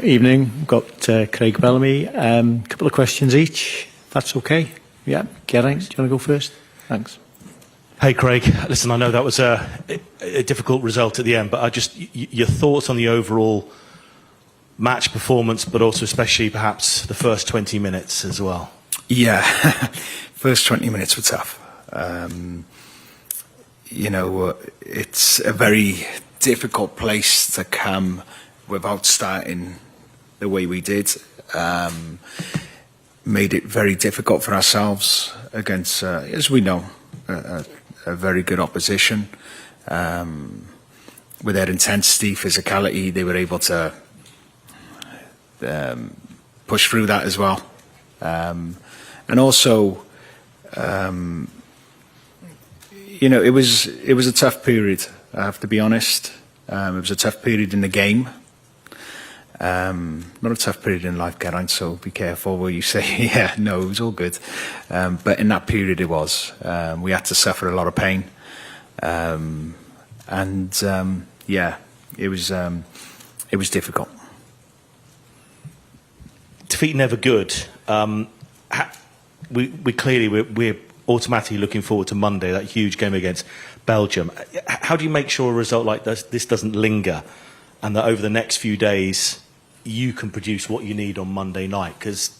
Evening. Got Craig Bellamy. Couple of questions each, if that's okay. Yeah, Geraint, do you want to go first? Thanks. Hey Craig, listen, I know that was a difficult result at the end, but your thoughts on the overall match performance, but also especially perhaps the first 20 minutes as well. Yeah, first 20 minutes were tough. It's a very difficult place to come without starting the way we did. Made it very difficult for ourselves against, as we know, a very good opposition. With their intensity, physicality, they were able to push through that as well. And also, it was a tough period, I have to be honest. It was a tough period in the game. Not a tough period in life, Geraint, so be careful where you say, yeah, no, it was all good. But in that period it was. We had to suffer a lot of pain. It was difficult. Defeat never good. We're automatically looking forward to Monday, that huge game against Belgium. How do you make sure a result like this doesn't linger, and that over the next few days you can produce what you need on Monday night? Because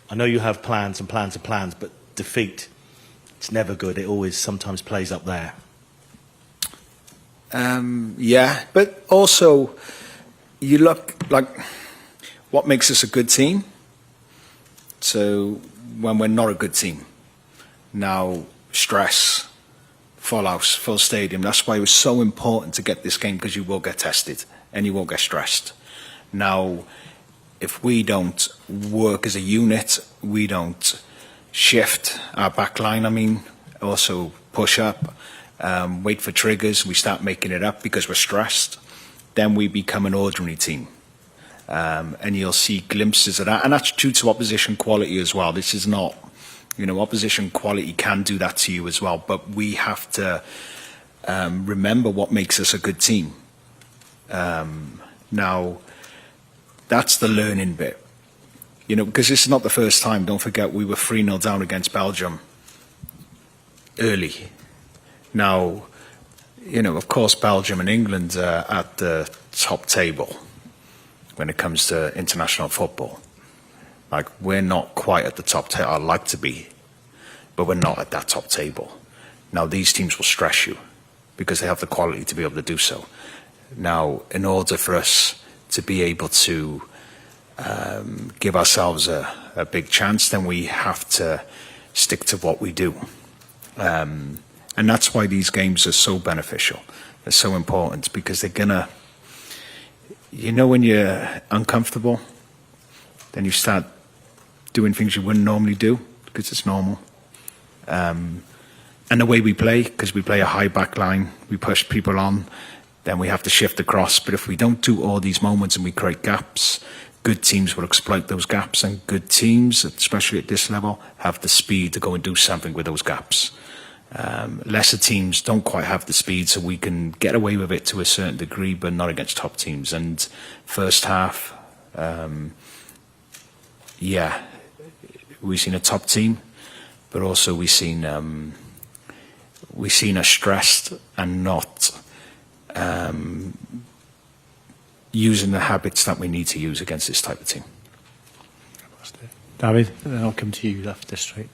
I know you have plans and plans and plans, but defeat, it's never good. It always sometimes plays up there. Yeah, but also you look like what makes us a good team. So when we're not a good team, now stress, full house, full stadium. That's why it was so important to get this game, because you will get tested and you will get stressed. Now, if we don't work as a unit, we don't shift our back line, also push up, wait for triggers, we start making it up because we're stressed, then we become an ordinary team. And you'll see glimpses of that. And that's due to opposition quality as well. This is not, opposition quality can do that to you as well. But we have to remember what makes us a good team. Now, that's the learning bit. Because this is not the first time. Don't forget, we were 3-0 down against Belgium early. Now, of course, Belgium and England are at the top table when it comes to international football. Like, we're not quite at the top table. I'd like to be, but we're not at that top table. Now, these teams will stress you because they have the quality to be able to do so. Now, in order for us to be able to give ourselves a big chance, then we have to stick to what we do. And that's why these games are so beneficial. They're so important, because they're gonna, when you're uncomfortable, then you start doing things you wouldn't normally do, because it's normal. And the way we play, because we play a high back line, we push people on, then we have to shift across. But if we don't do all these moments and we create gaps, good teams will exploit those gaps, and good teams, especially at this level, have the speed to go and do something with those gaps. Lesser teams don't quite have the speed, so we can get away with it to a certain degree, but not against top teams. And first half, we've seen a top team, but also we've seen us stressed and not using the habits that we need to use against this type of team. David, then I'll come to you after straight.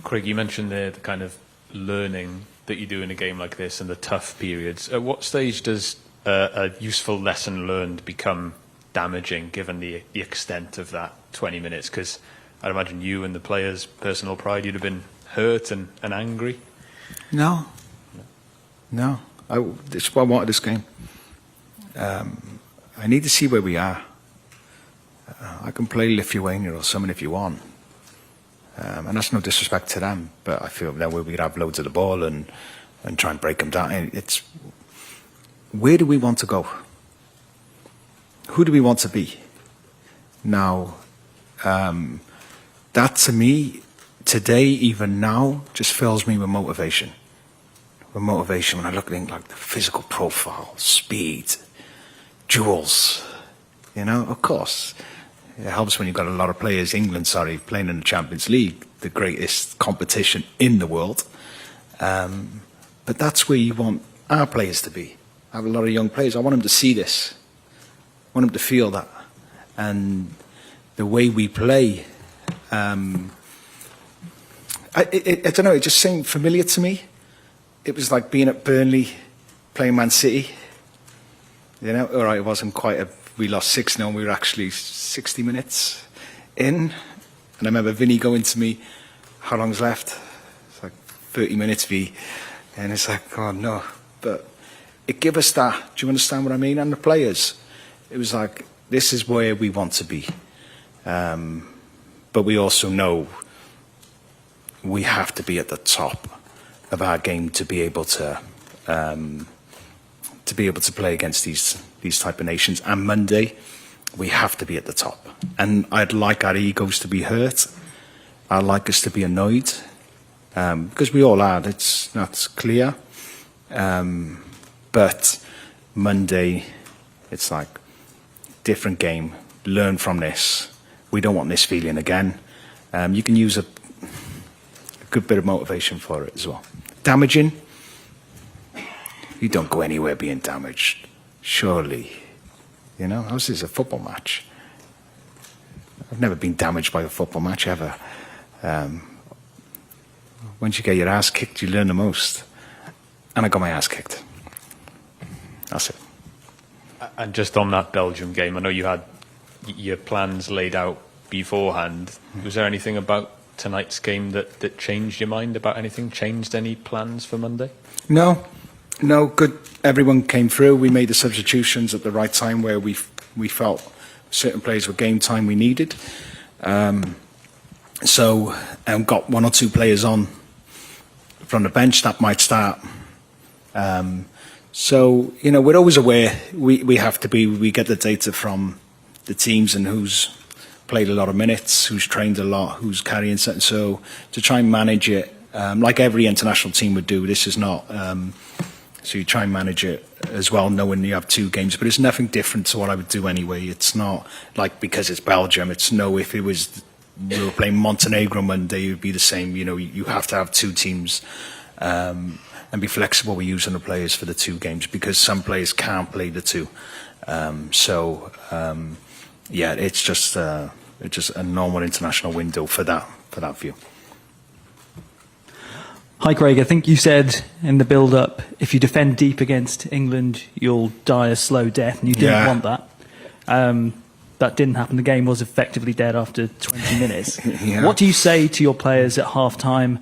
Craig, you mentioned the kind of learning that you do in a game like this and the tough periods. At what stage does a useful lesson learned become damaging, given the extent of that 20 minutes? Because I'd imagine you and the players' personal pride, you'd have been hurt and angry. No. This is why I wanted this game. I need to see where we are. I can play Lithuania or someone if you want. And that's no disrespect to them, but I feel that we could have loads of the ball and try and break them down. It's, where do we want to go? Who do we want to be? Now, that to me, today, even now, just fills me with motivation. With motivation when I look at things like the physical profile, speed, duels, You know, of course, it helps when you've got a lot of players, England, playing in the Champions League, the greatest competition in the world. But that's where you want our players to be. I have a lot of young players. I want them to see this. I want them to feel that. And the way we play, I don't know, it just seemed familiar to me. It was like being at Burnley, playing Man City. You know, all right, it wasn't quite we lost 6-0 and we were actually 60 minutes in. And I remember Vinny going to me, how long's left? It's like 30 minutes, V. And it's like, oh no. But it gave us that, do you understand what I mean? And the players, it was like, this is where we want to be. But we also know we have to be at the top of our game to be able to play against these type of nations. And Monday, we have to be at the top. And I'd like our egos to be hurt. I'd like us to be annoyed, because we all are. That's clear. But Monday, it's like different game. Learn from this. We don't want this feeling again. You can use a good bit of motivation for it as well. Damaging. You don't go anywhere being damaged, surely. You know, this is a football match. I've never been damaged by a football match ever. Once you get your ass kicked, you learn the most. And I got my ass kicked. That's it. And just on that Belgium game, I know you had your plans laid out beforehand. Was there anything about tonight's game that changed your mind about anything? Changed any plans for Monday? No, good. Everyone came through. We made the substitutions at the right time where we felt certain players were game time we needed. So got one or two players on from the bench that might start. So, you know, we're always aware we have to be, we get the data from the teams and who's played a lot of minutes, who's trained a lot, who's carrying something. So to try and manage it, like every international team would do, this is not, so you try and manage it as well, knowing you have 2 games, but it's nothing different to what I would do anyway. It's not like because it's Belgium, it's no, if it was, we were playing Montenegro Monday, it would be the same. You know, you have to have 2 teams and be flexible with using the players for the 2 games because some players can't play the 2. Yeah, it's just a normal international window for that view. Hi Craig, I think you said in the build-up, if you defend deep against England, you'll die a slow death, and you didn't want that. That didn't happen. The game was effectively dead after 20 minutes. Yeah. What do you say to your players at half-time,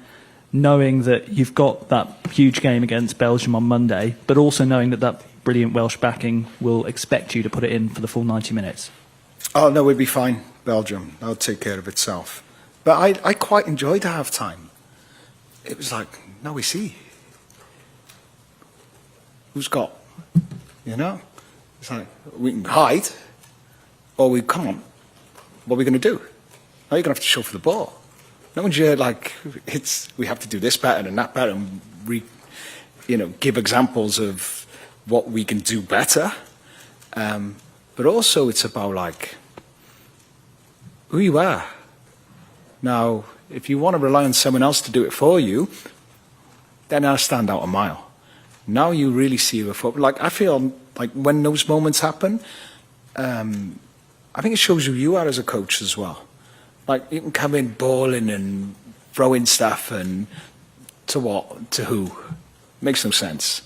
knowing that you've got that huge game against Belgium on Monday, but also knowing that brilliant Welsh backing will expect you to put it in for the full 90 minutes? Oh, no, we'd be fine, Belgium. That'll take care of itself. But I quite enjoyed half-time. It was like, now we see. Who's got, you know? It's like, we can hide, or we can't. What are we going to do? Now you're going to have to show for the ball. No one's like, we have to do this better and that better, and give examples of what we can do better. But also it's about, like, who you are. Now, if you want to rely on someone else to do it for you, then I'll stand out a mile. Now you really see the football. Like, I feel like when those moments happen, I think it shows who you are as a coach as well. Like, you can come in balling and throwing stuff, and to what? To who? Makes no sense.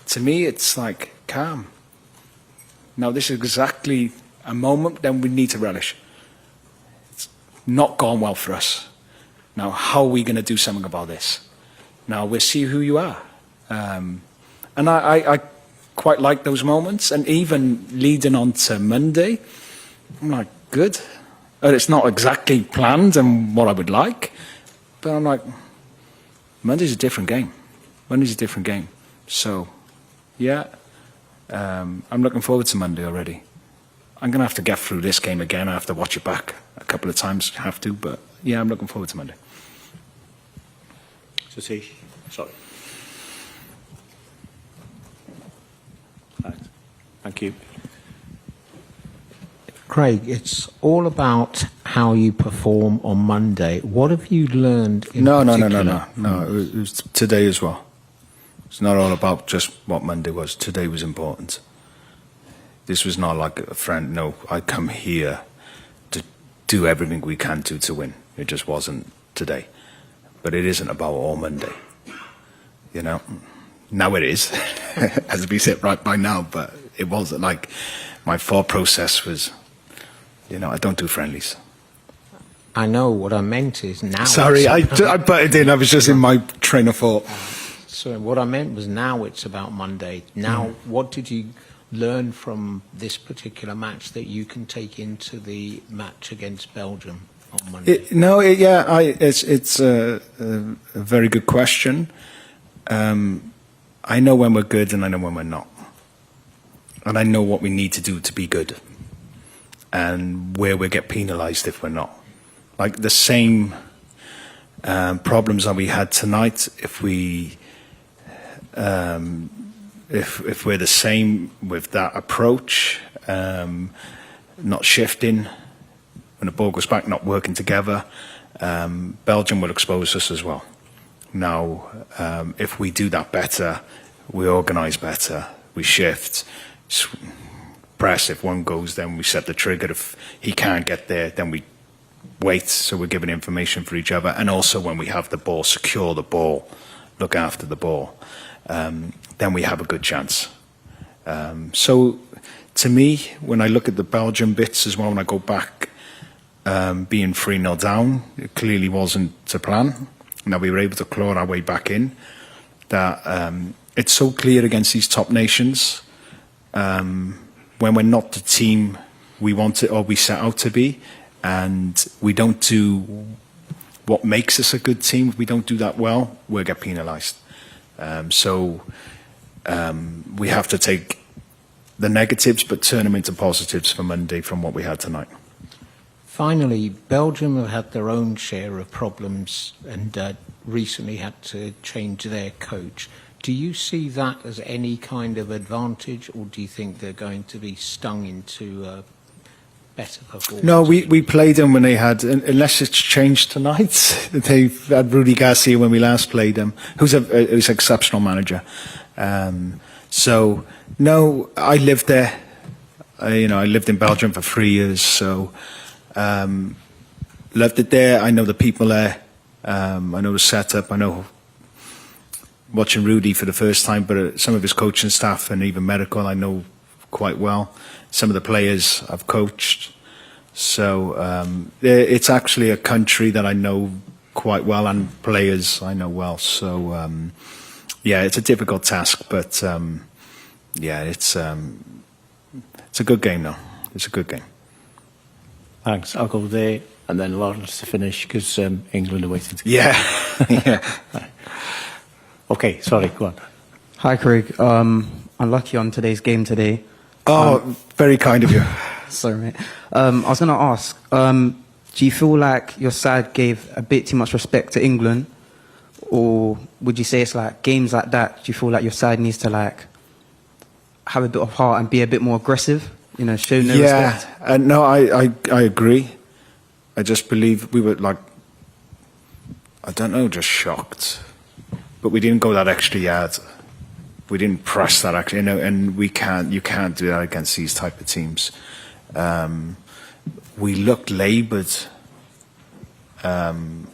To me, it's like, calm. Now, this is exactly a moment then we need to relish. It's not gone well for us. Now, how are we going to do something about this? Now, we'll see who you are. And I quite like those moments. And even leading on to Monday, I'm like, good. And it's not exactly planned and what I would like. But I'm like, Monday's a different game. Monday's a different game. So, yeah, I'm looking forward to Monday already. I'm going to have to get through this game again. I have to watch it back a couple of times. Have to. But, yeah, I'm looking forward to Monday. Satish, sorry. Right. Thank you. Craig, it's all about how you perform on Monday. What have you learned in particular? No. It was today as well. It's not all about just what Monday was. Today was important. This was not like a friend. No, I come here to do everything we can do to win. It just wasn't today. But it isn't about all Monday. You know? Now it is, as we sit right by now, but it wasn't like my thought process was, you know, I don't do friendlies. I know what I meant is now. Sorry, I butted in. I was just in my train of thought. So what I meant was now it's about Monday. Now, what did you learn from this particular match that you can take into the match against Belgium on Monday? It's a very good question. I know when we're good and I know when we're not. And I know what we need to do to be good and where we get penalised if we're not. Like the same problems that we had tonight, if we're the same with that approach, not shifting, when the ball goes back, not working together, Belgium will expose us as well. Now, if we do that better, we organise better, we shift, press. If one goes, then we set the trigger. If he can't get there, then we wait. So we're giving information for each other. And also when we have the ball, secure the ball, look after the ball, then we have a good chance. So to me, when I look at the Belgian bits as well, when I go back, being 3-0 down, it clearly wasn't to plan. Now we were able to claw our way back in. That it's so clear against these top nations, when we're not the team we want it or we set out to be, and we don't do what makes us a good team, if we don't do that well, we'll get penalised. So we have to take the negatives but turn them into positives for Monday from what we had tonight. Finally, Belgium have had their own share of problems and recently had to change their coach. Do you see that as any kind of advantage, or do you think they're going to be stung into better performance? No, we played them when they had, unless it's changed tonight, they've had Rudy Garcia when we last played them, who's an exceptional manager. So, no, I lived there. I lived in Belgium for 3 years, so loved it there. I know the people there. I know the setup. I know watching Rudy for the first time, but some of his coaching staff and even medical I know quite well. Some of the players I've coached. So it's actually a country that I know quite well, and players I know well. So it's a difficult task, but it's a good game though. It's a good game. Thanks. I'll go there, and then Lawrence to finish, because England are waiting to Yeah. Okay, sorry, go on. Hi, Craig. Unlucky on today's game today. Oh, very kind of you. Sorry, mate. I was going to ask, do you feel like your side gave a bit too much respect to England? Or would you say it's like games like that, do you feel like your side needs to like have a bit of heart and be a bit more aggressive? You know, show no respect? Yeah, no, I agree. I just believe we were like, I don't know, just shocked. But we didn't go that extra yard. We didn't press that extra, and you can't do that against these type of teams. We looked laboured, and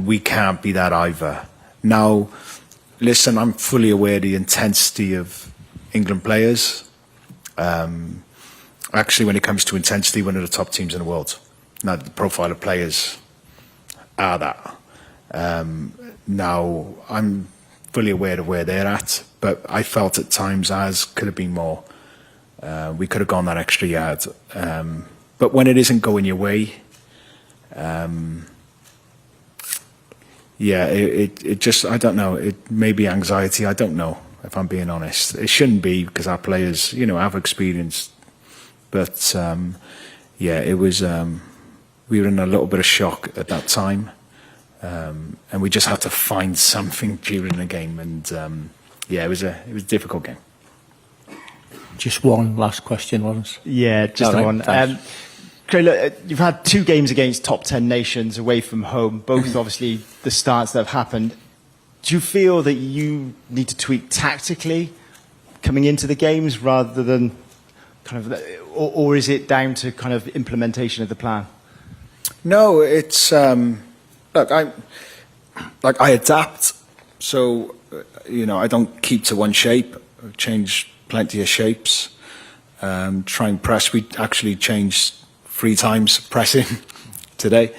we can't be that either. Now, listen, I'm fully aware of the intensity of England players. Actually, when it comes to intensity, one of the top teams in the world. Now, the profile of players are that. Now, I'm fully aware of where they're at, but I felt at times ours could have been more. We could have gone that extra yard. But when it isn't going your way, it just, I don't know, it may be anxiety, I don't know, if I'm being honest. It shouldn't be, because our players, have experience. But, it was, we were in a little bit of shock at that time. And we just had to find something during the game, and it was a difficult game. Just one last question, Lawrence. Yeah, just All right, one. thanks. Craig, look, you've had 2 games against top 10 nations away from home, both obviously the starts that have happened. Do you feel that you need to tweak tactically coming into the games rather than kind of, or is it down to kind of implementation of the plan? No, it's look, I adapt. So I don't keep to one shape. I change plenty of shapes. Try and press. We actually changed 3 times pressing today,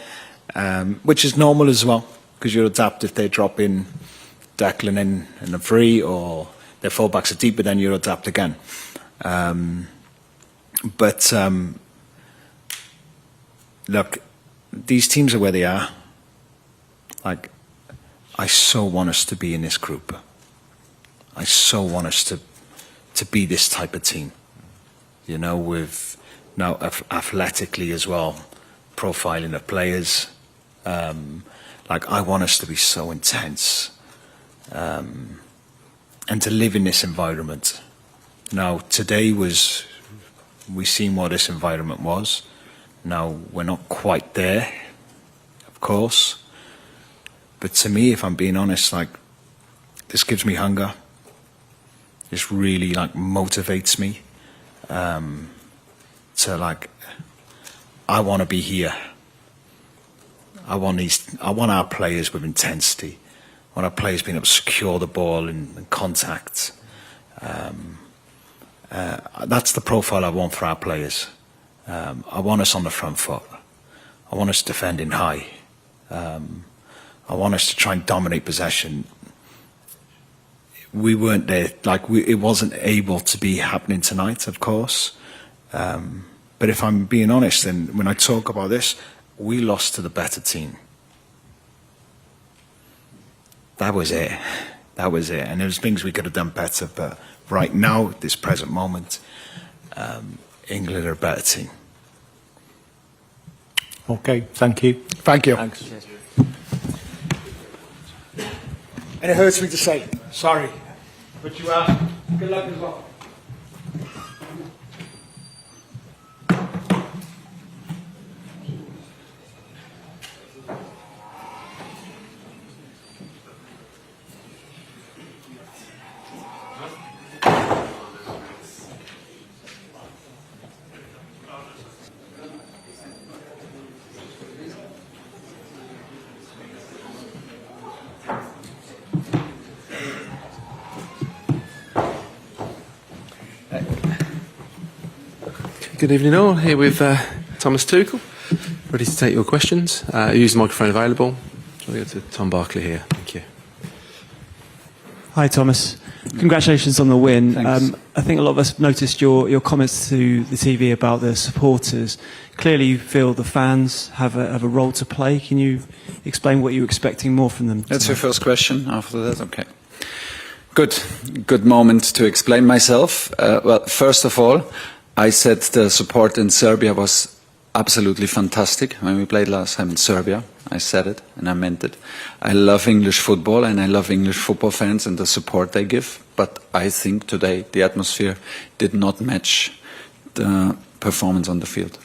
which is normal as well because you adapt if they drop in Declan in a free or their fullbacks are deeper, then you adapt again. But look, these teams are where they are. Like, I so want us to be in this group. I so want us to be this type of team. With now athletically as well, profiling of players. I want us to be so intense. And to live in this environment. Now, today we seen what this environment was. Now, we're not quite there, of course. But to me, if I'm being honest, this gives me hunger. This really, motivates me. I want to be here. I want our players with intensity. I want our players being able to secure the ball in contact. That's the profile I want for our players. I want us on the front foot. I want us defending high. I want us to try and dominate possession. We weren't there. It wasn't able to be happening tonight, of course. But if I'm being honest, and when I talk about this, we lost to the better team. That was it. And there was things we could have done better, but right now, this present moment, England are a better team. Okay, thank you. Thank you. Thanks. And it hurts me to say, sorry. But you are. Good luck as well. Good evening all, here with Thomas Tuchel, ready to take your questions. Use the microphone available. I'll go to Tom Barkley here, thank you. Hi, Thomas. Congratulations on the win. I think a lot of us noticed your comments to the TV about the supporters. Clearly you feel the fans have a role to play. Can you explain what you're expecting more from them tonight? That's your first question. After that, okay. Good moment to explain myself. Well, first of all, I said the support in Serbia was absolutely fantastic. When we played last time in Serbia, I said it and I meant it. I love English football and I love English football fans and the support they give. But I think today the atmosphere did not match the performance on the field.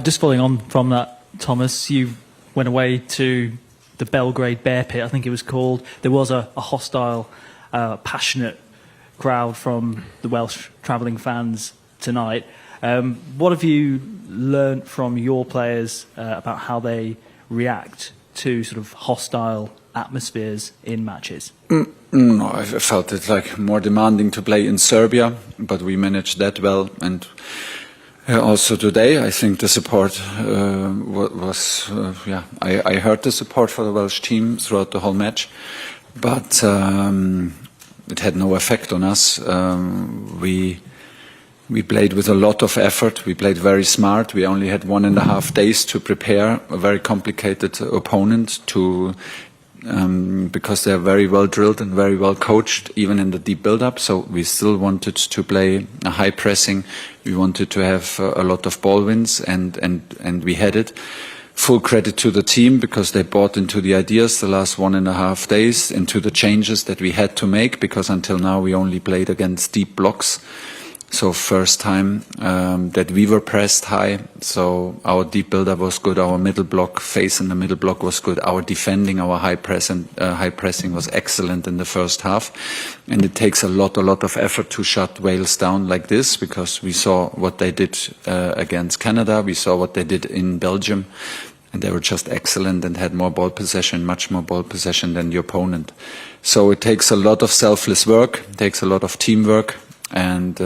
Just following on from that, Thomas, you went away to the Belgrade Bear Pit, I think it was called. There was a hostile, passionate crowd from the Welsh travelling fans tonight. What have you learnt from your players about how they react to sort of hostile atmospheres in matches? No, I felt it more demanding to play in Serbia, but we managed that well. And also today, I think the support was I heard the support for the Welsh team throughout the whole match, but it had no effect on us. We played with a lot of effort. We played very smart. We only had 1.5 days to prepare a very complicated opponent because they're very well drilled and very well coached, even in the deep build-up. So we still wanted to play a high pressing. We wanted to have a lot of ball wins, and we had it. full credit to the team because they bought into the ideas the last 1.5 days, into the changes that we had to make, because until now we only played against deep blocks. So first time that we were pressed high. So our deep build-up was good. Our middle block, face in the middle block was good. Our defending, our high pressing was excellent in the first half. And it takes a lot of effort to shut Wales down like this, because we saw what they did against Canada. We saw what they did in Belgium. And they were just excellent and had more ball possession, much more ball possession than the opponent. So it takes a lot of selfless work. It takes a lot of teamwork. And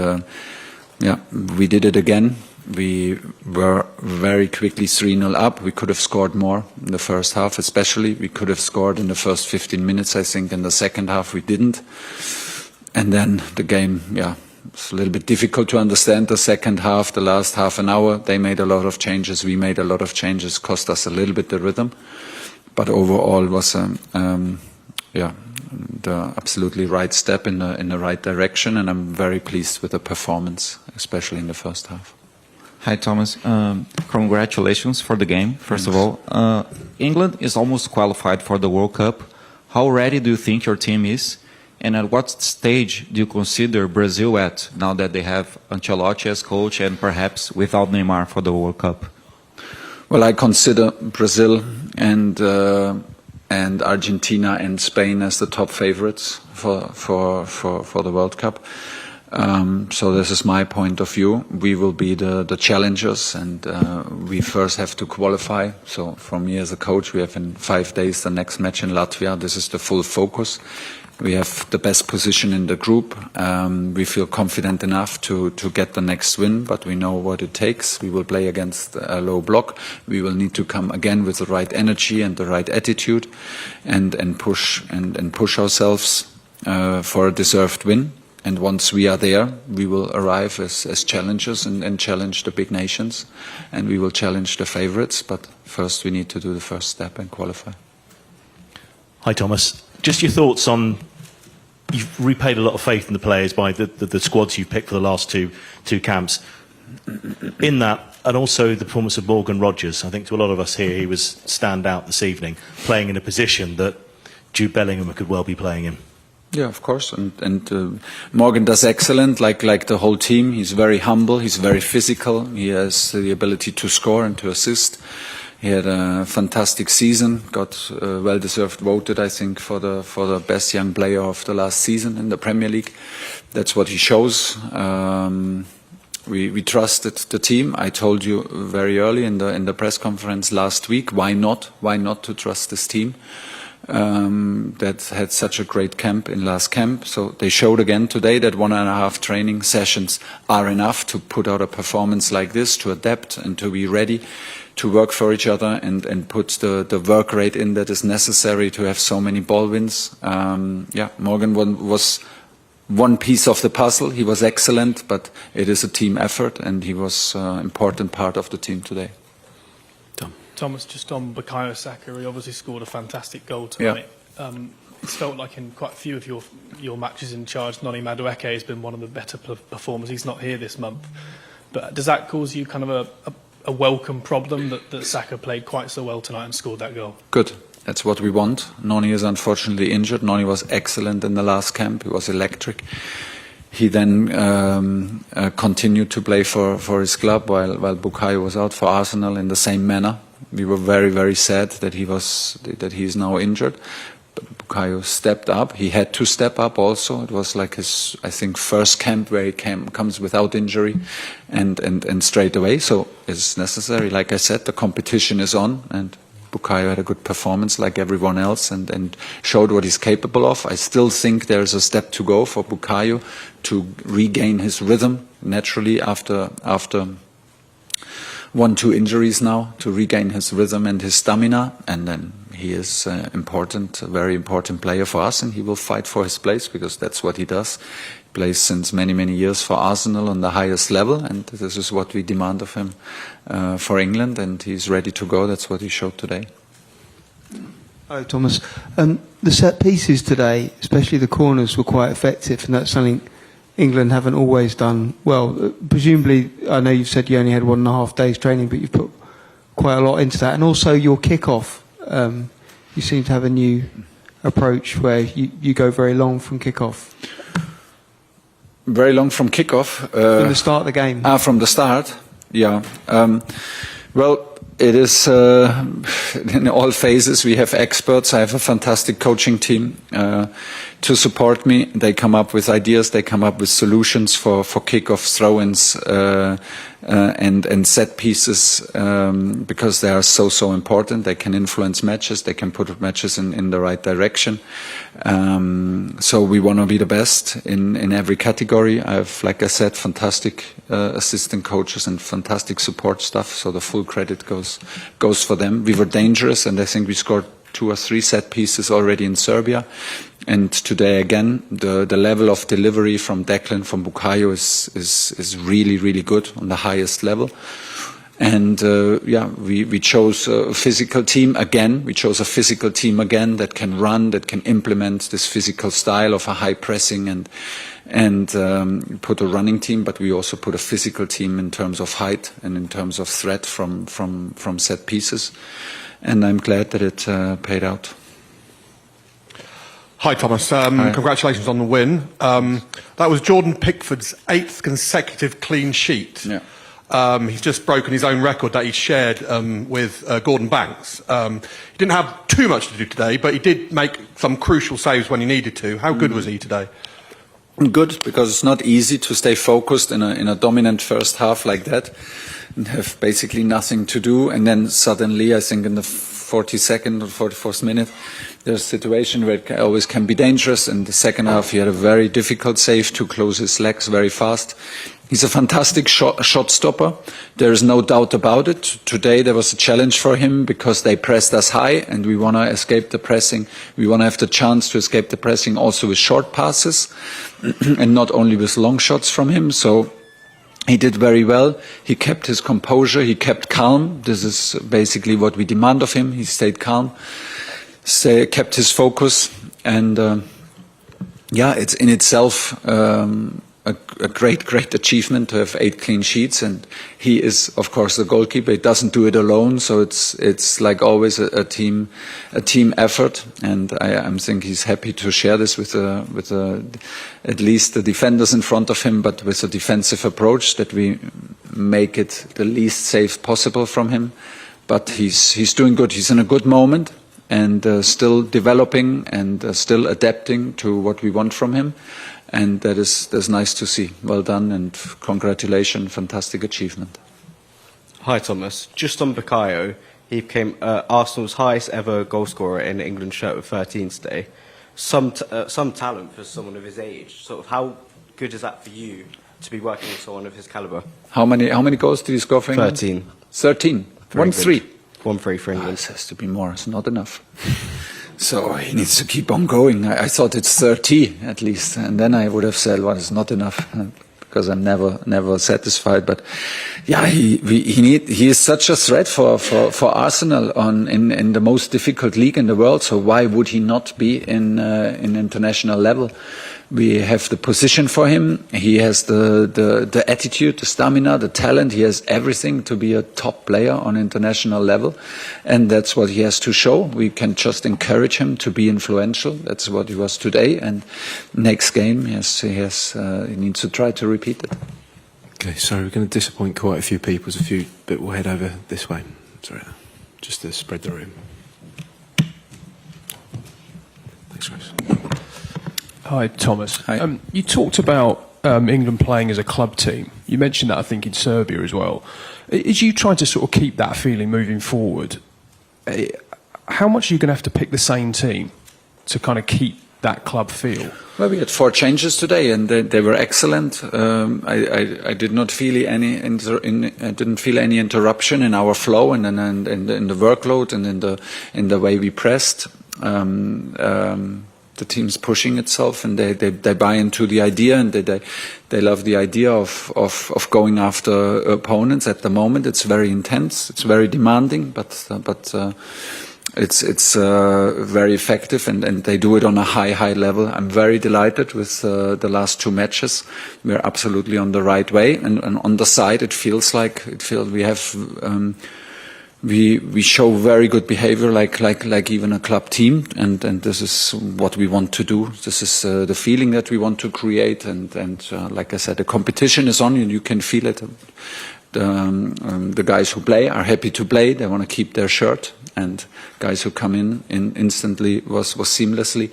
we did it again. We were very quickly 3-0 up. We could have scored more in the first half, especially. We could have scored in the first 15 minutes, I think. In the second half, we didn't. And then the game, it's a little bit difficult to understand the second half, the last half an hour. They made a lot of changes. We made a lot of changes, cost us a little bit the rhythm. But overall, it was the absolutely right step in the right direction, and I'm very pleased with the performance, especially in the first half. Hi, Thomas. Congratulations for the game, first of all. England is almost qualified for the World Cup. How ready do you think your team is? And at what stage do you consider Brazil at, now that they have Ancelotti as coach and perhaps without Neymar for the World Cup? Well, I consider Brazil and Argentina and Spain as the top favorites for the World Cup. So this is my point of view. We will be the challengers, and we first have to qualify. So for me as a coach, we have in 5 days the next match in Latvia. This is the full focus. We have the best position in the group. We feel confident enough to get the next win, but we know what it takes. We will play against a low block. We will need to come again with the right energy and the right attitude, and push ourselves for a deserved win. And once we are there, we will arrive as challengers and challenge the big nations, and we will challenge the favourites. But first, we need to do the first step and qualify. Hi, Thomas. Just your thoughts on, you've repaid a lot of faith in the players by the squads you picked for the last two camps. In that, and also the performance of Morgan Rogers, I think to a lot of us here, he was stand out this evening, playing in a position that Jude Bellingham could well be playing in. Yeah, of course, and Morgan does excellent, like the whole team. He's very humble, he's very physical, he has the ability to score and to assist. He had a fantastic season, got well-deserved voted, I think, for the best young player of the last season in the Premier League. That's what he shows. We trusted the team. I told you very early in the press conference last week, why not to trust this team that had such a great camp in last camp. So they showed again today that 1.5 training sessions are enough to put out a performance like this, to adapt and to be ready to work for each other and put the work rate in that is necessary to have so many ball wins. Morgan was one piece of the puzzle. He was excellent, but it is a team effort, and he was an important part of the team today. Thomas, just on Bukayo Saka, he obviously scored a fantastic goal tonight. Yeah. It's felt like in quite a few of your matches in charge, Noni Madueke has been one of the better performers. He's not here this month. But does that cause you kind of a welcome problem that Saka played quite so well tonight and scored that goal? Good. That's what we want. Noni is unfortunately injured. Noni was excellent in the last camp. He was electric. He then continued to play for his club while Bukayo was out for Arsenal in the same manner. We were very, very sad that he is now injured. But Bukayo stepped up. He had to step up also. It was like his, I think, first camp where he comes without injury and straight away. So it's necessary. Like I said, the competition is on, and Bukayo had a good performance like everyone else and showed what he's capable of. I still think there's a step to go for Bukayo to regain his rhythm naturally after 1-2 injuries now, to regain his rhythm and his stamina, and then he is a very important player for us, and he will fight for his place because that's what he does. He plays since many years for Arsenal on the highest level, and this is what we demand of him for England, and he's ready to go. That's what he showed today. Hi, Thomas. The set pieces today, especially the corners, were quite effective, and that's something England haven't always done well. Presumably, I know you've said you only had 1.5 days training, but you've put quite a lot into that, and also your kickoff. You seem to have a new approach where you go very long from kickoff. Very long from kickoff. From the start of the game. From the start, yeah. Well, it is in all phases. We have experts. I have a fantastic coaching team to support me. They come up with ideas. They come up with solutions for kickoffs, throw-ins, and set pieces because they are so important. They can influence matches. They can put matches in the right direction. So we want to be the best in every category. I have, like I said, fantastic assistant coaches and fantastic support staff. So the full credit goes for them. We were dangerous, and I think we scored 2 or 3 set pieces already in Serbia. And today again, the level of delivery from Declan, from Bukayo is really good on the highest level. And we chose a physical team again. We chose a physical team again that can run, that can implement this physical style of a high pressing and put a running team. But we also put a physical team in terms of height and in terms of threat from set pieces. And I'm glad that it paid out. Hi, Thomas. Congratulations on the win. That was Jordan Pickford's 8th consecutive clean sheet. Yeah. He's just broken his own record that he shared with Gordon Banks. He didn't have too much to do today, but he did make some crucial saves when he needed to. How good was he today? Good, because it's not easy to stay focused in a dominant first half like that and have basically nothing to do. And then suddenly, I think in the 42nd or 44th minute, there's a situation where it always can be dangerous. In the second half, he had a very difficult save to close his legs very fast. He's a fantastic shot stopper. There is no doubt about it. Today there was a challenge for him because they pressed us high and we want to escape the pressing. We want to have the chance to escape the pressing also with short passes and not only with long shots from him. So he did very well. He kept his composure. He kept calm. This is basically what we demand of him. He stayed calm, kept his focus. And it's in itself a great achievement to have 8 clean sheets, and he is of course the goalkeeper. He doesn't do it alone, so it's like always a team effort, and I think he's happy to share this with at least the defenders in front of him, but with a defensive approach that we make it the least safe possible from him. But he's doing good. He's in a good moment and still developing and still adapting to what we want from him. And that's nice to see. Well done and congratulations, fantastic achievement. Hi Thomas, just on Bukayo, he became Arsenal's highest ever goal scorer in an England shirt with 13 today. Some talent for someone of his age. Sort of how good is that for you to be working with someone of his calibre? How many goals did he score for England? 13. 13? 1-3? 1-3 for England. This has to be more, it's not enough. So he needs to keep on going. I thought it's 30 at least, and then I would have said, well, it's not enough, because I'm never satisfied. But yeah, he is such a threat for Arsenal in the most difficult league in the world. So why would he not be in international level? We have the position for him. He has the attitude, the stamina, the talent. He has everything to be a top player on international level. And that's what he has to show. We can just encourage him to be influential. That's what he was today. And next game, he needs to try to repeat it. Okay, sorry, we're going to disappoint quite a few people. But we'll head over this way. Sorry, just to spread the room. Thanks, guys. Hi, Thomas. Hi. You talked about England playing as a club team. You mentioned that, I think, in Serbia as well. As you try to sort of keep that feeling moving forward, how much are you going to have to pick the same team to kind of keep that club feel? Well, we had 4 changes today, and they were excellent. I did not feel any interruption in our flow and in the workload and in the way we pressed. The team's pushing itself, and they buy into the idea, and they love the idea of going after opponents. At the moment, it's very intense, it's very demanding, but it's very effective, and they do it on a high level. I'm very delighted with the last 2 matches. We're absolutely on the right way, and on the side, it feels we have we show very good behavior, like even a club team, and this is what we want to do. This is the feeling that we want to create, and like I said, the competition is on, and you can feel it. The guys who play are happy to play. They want to keep their shirt, and guys who come in instantly was seamlessly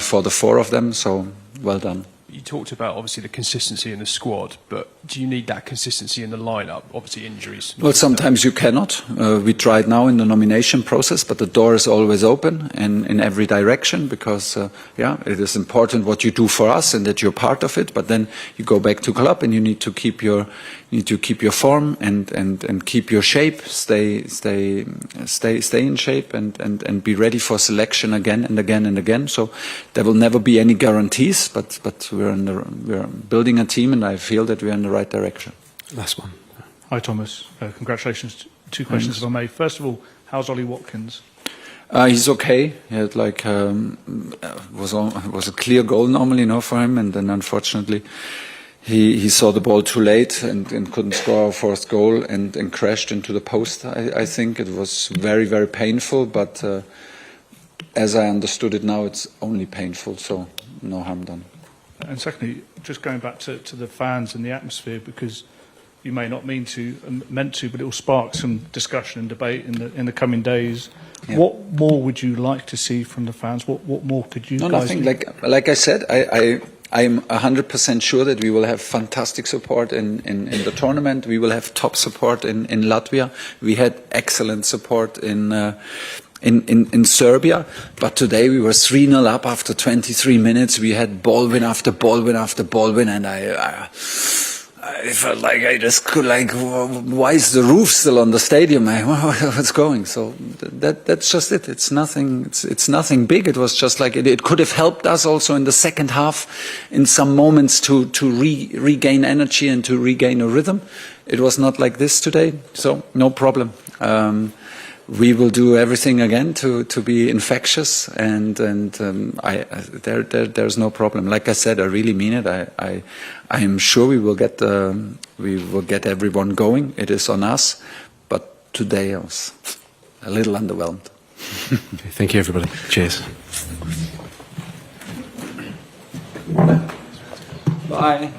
for the 4 of them. So well done. You talked about obviously the consistency in the squad, but do you need that consistency in the lineup? Obviously injuries. Well, sometimes you cannot. We tried now in the nomination process, but the door is always open and in every direction because, it is important what you do for us and that you're part of it. But then you go back to club and you need to keep your form and keep your shape, stay in shape and be ready for selection again and again and again. So there will never be any guarantees, but we're building a team, and I feel that we're in the right direction. Last one. Hi, Thomas. Congratulations. 2 questions, if I may. First of all, how's Ollie Watkins? He's okay. He had was a clear goal normally, for him, and then unfortunately he saw the ball too late and couldn't score our 4th goal and crashed into the post. I think it was very, very painful, but as I understood it now, it's only painful, so no harm done. And secondly, just going back to the fans and the atmosphere, because you may not meant to, but it will spark some discussion and debate in the coming days. Yeah. What more would you like to see from the fans? What more could you guys do? Like I said, I'm 100% sure that we will have fantastic support in the tournament. We will have top support in Latvia. We had excellent support in Serbia, but today we were 3-0 up after 23 minutes. We had ball win after ball win after ball win, and I felt like I just could why is the roof still on the stadium? What's going? So that's just it. It's nothing. It's nothing big. It was just like it could have helped us also in the second half, in some moments to regain energy and to regain a rhythm. It was not like this today, so no problem. We will do everything again to be infectious, and there's no problem. Like I said, I really mean it. I am sure we will get everyone going. It is on us, but today I was a little underwhelmed. Okay, thank you, everybody. Cheers. Bye.